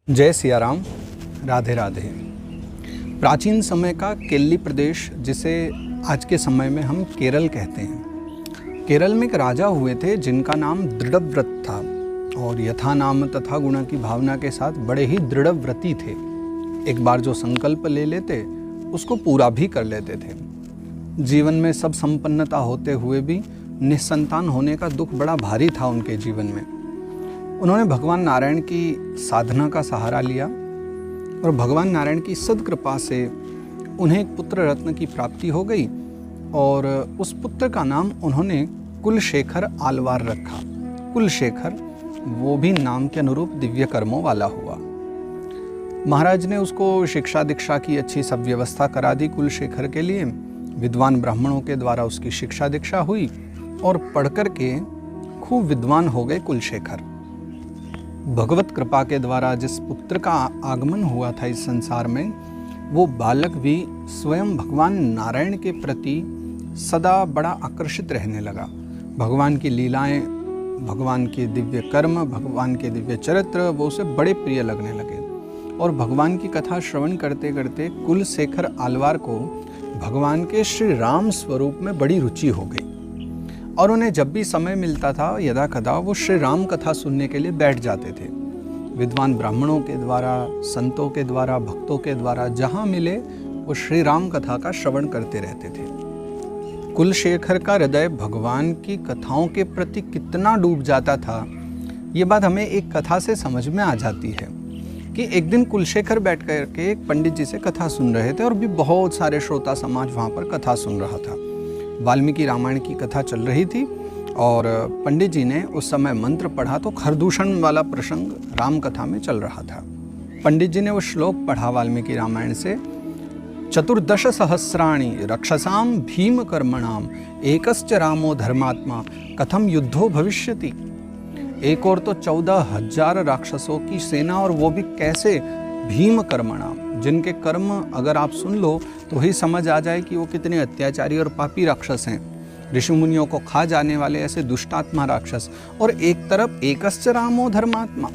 जय सिया राम, राधे राधे। प्राचीन समय का केल्ली प्रदेश, जिसे आज के समय में हम केरल कहते हैं। केरल में एक राजा हुए थे जिनका नाम दृढ़व्रत था और यथा नाम तथा गुण की भावना के साथ बड़े ही दृढ़व्रती थे। एक बार जो संकल्प ले लेते उसको पूरा भी कर लेते थे। जीवन में सब संपन्नता होते हुए भी निसंतान होने का दुख बड़ा भारी था उनके जीवन में। उन्होंने भगवान नारायण की साधना का सहारा लिया और भगवान नारायण की सद्कृपा से उन्हें एक पुत्र रत्न की प्राप्ति हो गई और उस पुत्र का नाम उन्होंने कुलशेखर आलवार रखा। कुलशेखर वो भी नाम के अनुरूप दिव्य कर्मों वाला हुआ। महाराज ने उसको शिक्षा दीक्षा की अच्छी सब व्यवस्था करा दी। कुलशेखर के लिए विद्वान ब्राह्मणों के द्वारा उसकी शिक्षा दीक्षा हुई और पढ़कर के खूब विद्वान हो गए कुलशेखर। भगवत कृपा के द्वारा जिस पुत्र का आगमन हुआ था इस संसार में, वो बालक भी स्वयं भगवान नारायण के प्रति सदा बड़ा आकर्षित रहने लगा। भगवान की लीलाएं, भगवान के दिव्य कर्म, भगवान के दिव्य चरित्र वो उसे बड़े प्रिय लगने लगे और भगवान की कथा श्रवण करते करते कुलशेखर आलवार को भगवान के श्री राम स्वरूप में बड़ी रुचि हो गई और उन्हें जब भी समय मिलता था यदा कदा वो श्री राम कथा सुनने के लिए बैठ जाते थे। विद्वान ब्राह्मणों के द्वारा, संतों के द्वारा, भक्तों के द्वारा जहाँ मिले वो श्री राम कथा का श्रवण करते रहते थे। कुलशेखर का हृदय भगवान की कथाओं के प्रति कितना डूब जाता था, ये बात हमें एक कथा से समझ में आ जाती है कि एक दिन कुलशेखर बैठ कर के एक पंडित जी से कथा सुन रहे थे और भी बहुत सारे श्रोता समाज वहाँ पर कथा सुन रहा था। वाल्मीकि रामायण की कथा चल रही थी और पंडित जी ने उस समय मंत्र पढ़ा तो खरदूषण वाला प्रसंग राम कथा में चल रहा था। पंडित जी ने वो श्लोक पढ़ा वाल्मीकि रामायण से, 14 सहस्राणि रक्षसाम भीम कर्मणाम एकश्च रामो धर्मात्मा कथम युद्धो भविष्यति। एक और तो 14,000 राक्षसों की सेना और वो भी कैसे, भीम कर्मणाम, जिनके कर्म अगर आप सुन लो तो ही समझ आ जाए कि वो कितने अत्याचारी और पापी राक्षस हैं, ऋषि मुनियों को खा जाने वाले ऐसे दुष्टात्मा राक्षस। और एक तरफ एकश्च रामो धर्मात्मा,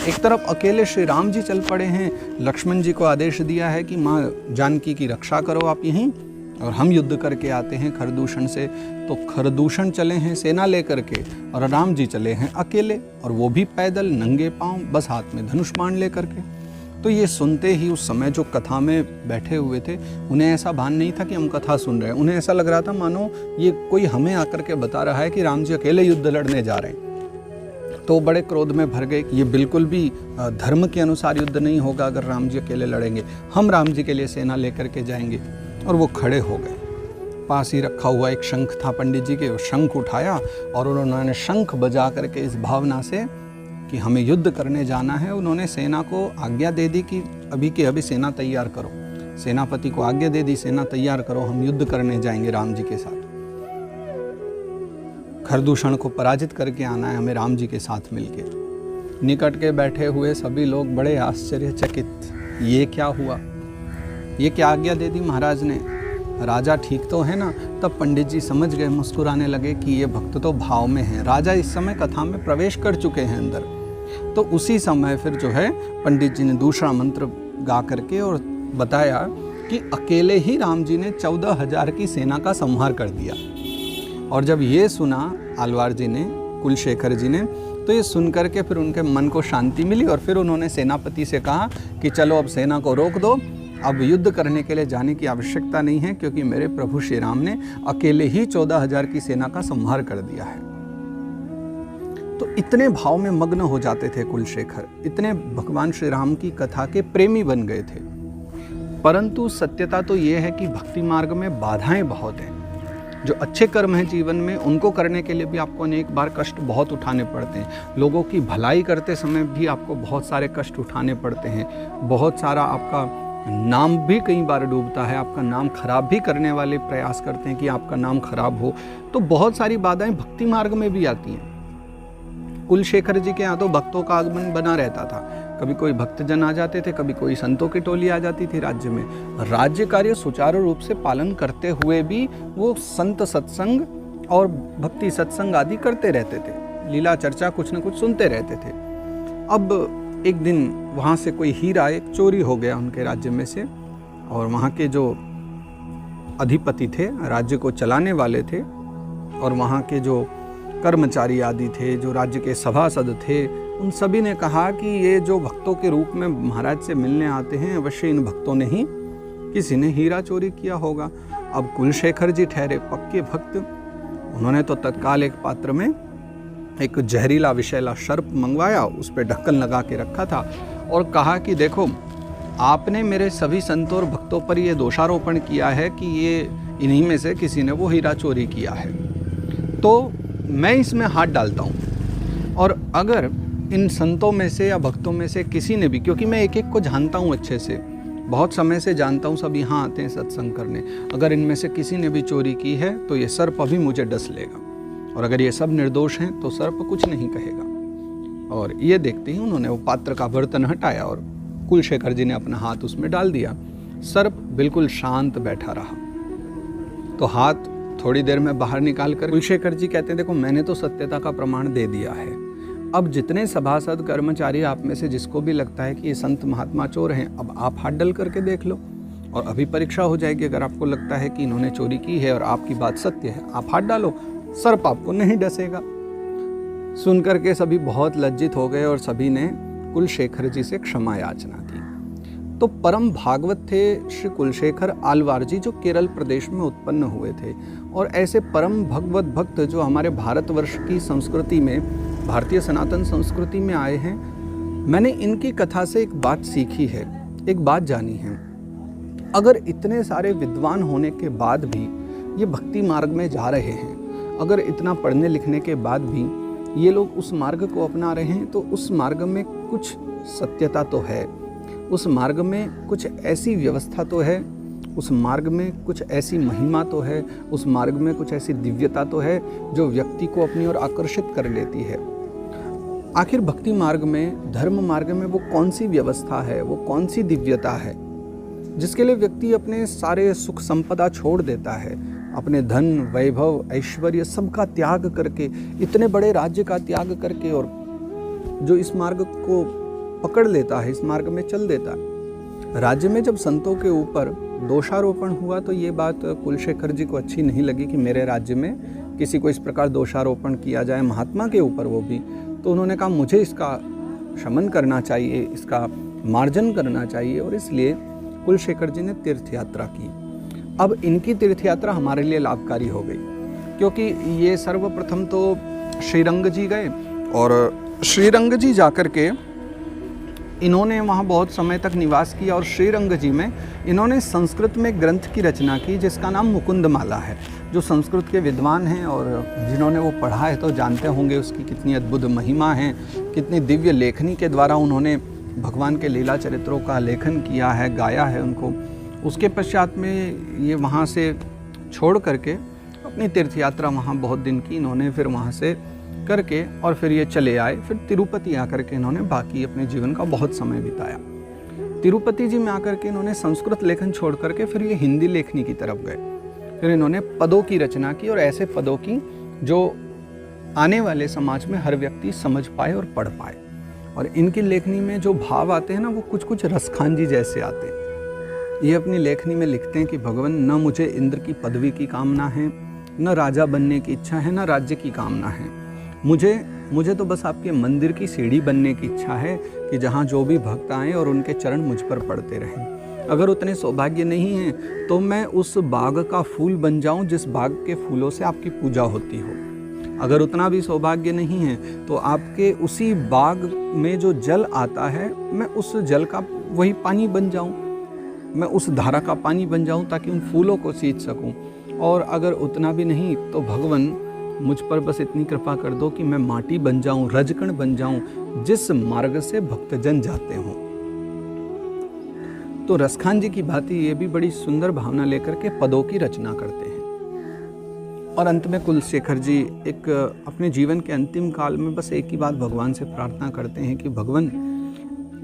एक तरफ अकेले श्री राम जी चल पड़े हैं। लक्ष्मण जी को आदेश दिया है कि माँ जानकी की रक्षा करो आप यहीं, और हम युद्ध करके आते हैं खरदूषण से। तो खरदूषण चले हैं सेना लेकर के और राम जी चले हैं अकेले, और वो भी पैदल नंगे पांव, बस हाथ में धनुष बाण लेकर के। तो ये सुनते ही उस समय जो कथा में बैठे हुए थे उन्हें ऐसा भान नहीं था कि हम कथा सुन रहे हैं। उन्हें ऐसा लग रहा था मानो ये कोई हमें आकर के बता रहा है कि राम जी अकेले युद्ध लड़ने जा रहे हैं। तो बड़े क्रोध में भर गए कि ये बिल्कुल भी धर्म के अनुसार युद्ध नहीं होगा अगर राम जी अकेले लड़ेंगे, हम राम जी के लिए सेना लेकर के जाएंगे। और वो खड़े हो गए। पास ही रखा हुआ एक शंख था पंडित जी के, वो शंख उठाया और उन्होंने शंख बजा करके इस भावना से कि हमें युद्ध करने जाना है, उन्होंने सेना को आज्ञा दे दी कि अभी के अभी सेना तैयार करो। सेनापति को आज्ञा दे दी, सेना तैयार करो, हम युद्ध करने जाएंगे राम जी के साथ। खरदूषण को पराजित करके आना है हमें राम जी के साथ मिलके। निकट के बैठे हुए सभी लोग बड़े आश्चर्यचकित, ये क्या हुआ, ये क्या आज्ञा दे दी महाराज ने, राजा ठीक तो है ना। तब पंडित जी समझ गए, मुस्कुराने लगे कि ये भक्त तो भाव में हैं। राजा इस समय कथा में प्रवेश कर चुके हैं अंदर। तो उसी समय फिर जो है पंडित जी ने दूसरा मंत्र गा करके और बताया कि अकेले ही राम जी ने 14,000 की सेना का संहार कर दिया। और जब ये सुना आलवार जी ने, कुलशेखर जी ने, तो ये सुन करके फिर उनके मन को शांति मिली और फिर उन्होंने सेनापति से कहा कि चलो अब सेना को रोक दो, अब युद्ध करने के लिए जाने की आवश्यकता नहीं है, क्योंकि मेरे प्रभु श्री राम ने अकेले ही 14,000 की सेना का संहार कर दिया है। तो इतने भाव में मग्न हो जाते थे कुलशेखर, इतने भगवान श्री राम की कथा के प्रेमी बन गए थे। परंतु सत्यता तो ये है कि भक्ति मार्ग में बाधाएं बहुत हैं। जो अच्छे कर्म हैं जीवन में, उनको करने के लिए भी आपको अनेक बार कष्ट बहुत उठाने पड़ते हैं। लोगों की भलाई करते समय भी आपको बहुत सारे कष्ट उठाने पड़ते हैं। बहुत सारा आपका नाम भी कई बार डूबता है, आपका नाम खराब भी करने वाले प्रयास करते हैं कि आपका नाम खराब हो। तो बहुत सारी बाधाएं भक्ति मार्ग में भी आती हैं। कुलशेखर जी के यहाँ तो भक्तों का आगमन बना रहता था। कभी कोई भक्तजन आ जाते थे, कभी कोई संतों की टोली आ जाती थी राज्य में। राज्य कार्य सुचारू रूप से पालन करते हुए भी वो संत सत्संग और भक्ति सत्संग आदि करते रहते थे। लीला चर्चा कुछ न कुछ सुनते रहते थे। अब एक दिन वहाँ से कोई हीरा एक चोरी हो गया उनके राज्य में से, और वहाँ के जो अधिपति थे, राज्य को चलाने वाले थे, और वहाँ के जो कर्मचारी आदि थे, जो राज्य के सभासद थे, उन सभी ने कहा कि ये जो भक्तों के रूप में महाराज से मिलने आते हैं, अवश्य इन भक्तों ने ही किसी ने हीरा चोरी किया होगा। अब कुलशेखर जी ठहरे पक्के भक्त, उन्होंने तो तत्काल एक पात्र में एक जहरीला विषैला सर्प मंगवाया, उस पर ढक्कन लगा के रखा था, और कहा कि देखो, आपने मेरे सभी संतों और भक्तों पर ये दोषारोपण किया है कि ये इन्हीं में से किसी ने वो हीरा चोरी किया है, तो मैं इसमें हाथ डालता हूँ, और अगर इन संतों में से या भक्तों में से किसी ने भी, क्योंकि मैं एक एक को जानता हूँ अच्छे से, बहुत समय से जानता हूँ, सब यहाँ आते हैं सत्संग करने, अगर इनमें से किसी ने भी चोरी की है तो ये सर्प अभी मुझे डस लेगा, और अगर ये सब निर्दोष हैं तो सर्प कुछ नहीं कहेगा। और ये देखते ही उन्होंने वो पात्र का बर्तन हटाया और कुलशेखर जी ने अपना हाथ उसमें डाल दिया। सर्प बिल्कुल शांत बैठा रहा, तो हाथ थोड़ी देर में बाहर निकाल कर कुलशेखर जी कहते हैं, देखो मैंने तो सत्यता का प्रमाण दे दिया है, अब जितने सभासद कर्मचारी आप में से जिसको भी लगता है कि ये संत महात्मा चोर हैं, अब आप हाथ डाल करके देख लो, और अभी परीक्षा हो जाएगी। अगर आपको लगता है कि इन्होंने चोरी की है और आपकी बात सत्य है, आप हाथ डालो, सर्प आपको नहीं डसेगा। सुन करके सभी बहुत लज्जित हो गए और सभी ने कुलशेखर जी से क्षमा याचना की। तो परम भागवत थे श्री कुलशेखर आलवार जी, जो केरल प्रदेश में उत्पन्न हुए थे, और ऐसे परम भगवत भक्त जो हमारे भारतवर्ष की संस्कृति में, भारतीय सनातन संस्कृति में आए हैं। मैंने इनकी कथा से एक बात सीखी है, एक बात जानी है, अगर इतने सारे विद्वान होने के बाद भी ये भक्ति मार्ग में जा रहे हैं, अगर इतना पढ़ने लिखने के बाद भी ये लोग उस मार्ग को अपना रहे हैं, तो उस मार्ग में कुछ सत्यता तो है, उस मार्ग में कुछ ऐसी व्यवस्था तो है, उस मार्ग में कुछ ऐसी महिमा तो है, उस मार्ग में कुछ ऐसी दिव्यता तो है जो व्यक्ति को अपनी ओर आकर्षित कर लेती है। आखिर भक्ति मार्ग में, धर्म मार्ग में वो कौन सी व्यवस्था है, वो कौन सी दिव्यता है जिसके लिए व्यक्ति अपने सारे सुख संपदा छोड़ देता है, अपने धन वैभव ऐश्वर्य सबका त्याग करके, इतने बड़े राज्य का त्याग करके, और जो इस मार्ग को पकड़ लेता है, इस मार्ग में चल देता है। राज्य में जब संतों के ऊपर दोषारोपण हुआ तो ये बात कुलशेखर जी को अच्छी नहीं लगी कि मेरे राज्य में किसी को इस प्रकार दोषारोपण किया जाए, महात्मा के ऊपर वो भी। तो उन्होंने कहा मुझे इसका शमन करना चाहिए, इसका मार्जन करना चाहिए, और इसलिए कुलशेखर जी ने तीर्थ यात्रा की। अब इनकी तीर्थ यात्रा हमारे लिए लाभकारी हो गई, क्योंकि ये सर्वप्रथम तो श्रीरंग जी गए, और श्रीरंग जी जाकर के इन्होंने वहाँ बहुत समय तक निवास किया, और श्रीरंग जी में इन्होंने संस्कृत में ग्रंथ की रचना की जिसका नाम मुकुंदमाला है। जो संस्कृत के विद्वान हैं और जिन्होंने वो पढ़ा है तो जानते होंगे उसकी कितनी अद्भुत महिमा है, कितनी दिव्य लेखनी के द्वारा उन्होंने भगवान के लीला चरित्रों का लेखन किया है, गाया है उनको। उसके पश्चात में ये वहाँ से छोड़ करके अपनी तीर्थ यात्रा वहाँ बहुत दिन की इन्होंने फिर वहाँ से करके, और फिर ये चले आए, फिर तिरुपति आकर के इन्होंने बाकी अपने जीवन का बहुत समय बिताया। तिरुपति जी में आकर के इन्होंने संस्कृत लेखन छोड़ करके फिर ये हिंदी लेखनी की तरफ गए। फिर इन्होंने पदों की रचना की, और ऐसे पदों की जो आने वाले समाज में हर व्यक्ति समझ पाए और पढ़ पाए। और इनकी लेखनी में जो भाव आते हैं ना, वो कुछ कुछ रसखान जी जैसे आते हैं। ये अपनी लेखनी में लिखते हैं कि भगवान, न मुझे इंद्र की पदवी की कामना है, न राजा बनने की इच्छा है, न राज्य की कामना है, मुझे तो बस आपके मंदिर की सीढ़ी बनने की इच्छा है कि जहाँ जो भी भक्त आएँ और उनके चरण मुझ पर पड़ते रहें। अगर उतने सौभाग्य नहीं हैं तो मैं उस बाग का फूल बन जाऊं जिस बाग के फूलों से आपकी पूजा होती हो। अगर उतना भी सौभाग्य नहीं है तो आपके उसी बाग में जो जल आता है, मैं उस जल का वही पानी बन जाऊं, मैं उस धारा का पानी बन जाऊं ताकि उन फूलों को सींच सकूं। और अगर उतना भी नहीं तो भगवान मुझ पर बस इतनी कृपा कर दो कि मैं माटी बन जाऊं, रजकण बन जाऊं जिस मार्ग से भक्तजन जाते हों। तो रसखान जी की भांति ये भी बड़ी सुंदर भावना लेकर के पदों की रचना करते हैं। और अंत में कुलशेखर जी एक अपने जीवन के अंतिम काल में बस एक ही बात भगवान से प्रार्थना करते हैं कि भगवान,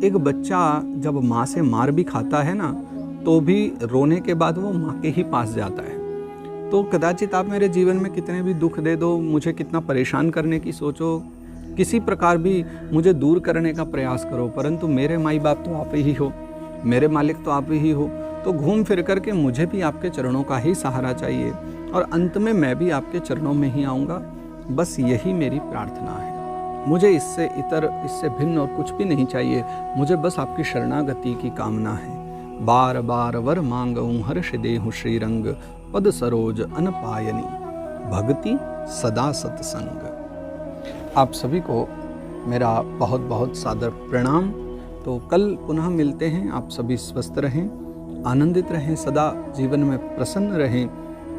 एक बच्चा जब माँ से मार भी खाता है ना, तो भी रोने के बाद वो माँ के ही पास जाता है। तो कदाचित आप मेरे जीवन में कितने भी दुख दे दो, मुझे कितना परेशान करने की सोचो, किसी प्रकार भी मुझे दूर करने का प्रयास करो, परंतु मेरे माई बाप तो आप ही हो, मेरे मालिक तो आप ही हो। तो घूम फिर कर के मुझे भी आपके चरणों का ही सहारा चाहिए और अंत में मैं भी आपके चरणों में ही आऊँगा। बस यही मेरी प्रार्थना है। मुझे इससे इससे भिन्न और कुछ भी नहीं चाहिए। मुझे बस आपकी शरणागति की कामना है। बार बार वर मांगऊँ हर्ष देहु श्रीरंग, पद सरोज अनपायनी, भक्ति सदा सत्संग। आप सभी को मेरा बहुत बहुत सादर प्रणाम। तो कल पुनः मिलते हैं। आप सभी स्वस्थ रहें, आनंदित रहें, सदा जीवन में प्रसन्न रहें,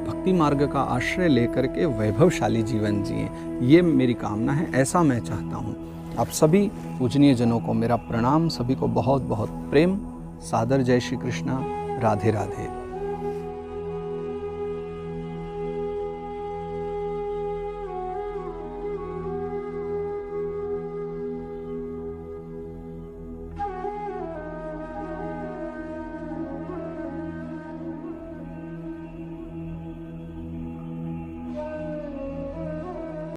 भक्ति मार्ग का आश्रय लेकर के वैभवशाली जीवन जिएं। ये मेरी कामना है, ऐसा मैं चाहता हूँ। आप सभी पूजनीय जनों को मेरा प्रणाम, सभी को बहुत बहुत प्रेम, सादर जय श्री कृष्णा, राधे राधे।